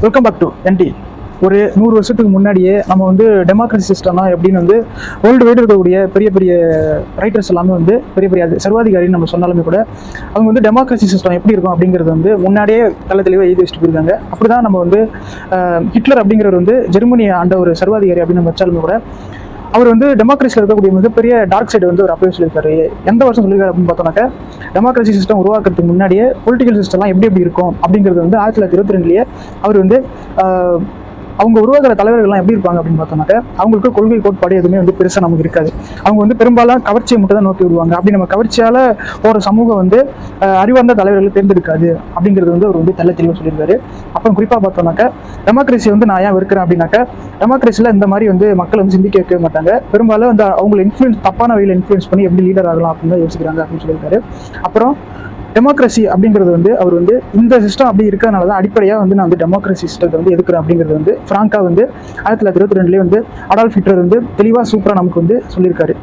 Welcome back to என்டி. ஒரு 100 வருஷத்துக்கு முன்னாடியே நம்ம வந்து டெமோக்ரஸி சிஸ்டம்னா எப்படின்னு வந்து வேர்ல்டு வைடு இருக்கக்கூடிய பெரிய பெரிய ரைட்டர்ஸ் எல்லாமே வந்து பெரிய பெரிய சர்வாதிகாரின்னு நம்ம சொன்னாலுமே கூட அவங்க வந்து டெமோக்ரஸி சிஸ்டம் எப்படி இருக்கும் அப்படிங்கிறது வந்து முன்னாடியே நல்ல தெளிவாக எழுதி வச்சுட்டு போயிருக்காங்க. அப்படி தான் நம்ம வந்து ஹிட்லர் அப்படிங்கிறவர் வந்து ஜெர்மனியை ஆண்ட ஒரு சர்வாதிகாரி அப்படின்னு நம்ம வச்சாலுமே கூட அவர் வந்து டெமோக்ரஸியில் இருக்கக்கூடிய மிகப்பெரிய டார்க் சைடு வந்து ஒரு அப்பவே சொல்லியிருக்காரு. எந்த வருஷம் சொல்லியிருக்காரு அப்படின்னு பார்த்தோம்னாக்கா, டெமோக்ரஸி சிஸ்டம் உருவாக்குறதுக்கு முன்னாடியே பொலிட்டிக்கல் சிஸ்டம்லாம் எப்படி இருக்கும் அப்படிங்கிறது வந்து 1922 அவர் வந்து அவங்க உருவாக்குற தலைவர்கள்லாம் எப்படி இருப்பாங்க அப்படின்னு பார்த்தோம்னாக்க, அவங்களுக்கு கொள்கை கோட்பாடு எதுவுமே வந்து பெருசாக நமக்கு இருக்காது. அவங்க வந்து பெரும்பாலும் கவர்ச்சியை மட்டும் தான் நோக்கி விடுவாங்க. அப்படி நம்ம கவர்ச்சியால் ஒரு சமூகம் வந்து அறிவார்ந்த தலைவர்களை தேர்ந்தெடுக்காது அப்படிங்கிறது வந்து அவர் வந்து தெளிவாக சொல்லியிருக்காரு. அப்புறம் குறிப்பாக பார்த்தோம்னாக்க, டெமோக்ரஸி வந்து நான் ஏன் வெறுக்கிறேன் அப்படின்னாக்கா, டெமோக்ரஸியில் இந்த மாதிரி வந்து மக்கள் வந்து சிந்திக்க வைக்கவே மாட்டாங்க. பெரும்பாலும் அந்த அவங்களை தப்பான வழியில் இன்ஃப்ளூயன்ஸ் பண்ணி எப்படி லீடர் ஆகலாம் அப்படின்னு தான் யோசிக்கிறாங்க அப்படின்னு சொல்லியிருக்காரு. அப்புறம் டெமோக்ரஸி அப்படிங்கிறது வந்து அவர் வந்து இந்த சிஸ்டம் அப்படி இருக்கிறதுனால தான் அடிப்படையாக வந்து நான் வந்து டெமோக்ரஸி சிஸ்டத்தை வந்து எதுக்குறேன் அப்படிங்கிறது வந்து ஃப்ராங்கா வந்து 1922 வந்து அடால்ஃப் ஹிட்லர் வந்து தெளிவாக சூப்பராக நமக்கு வந்து சொல்லியிருக்காரு.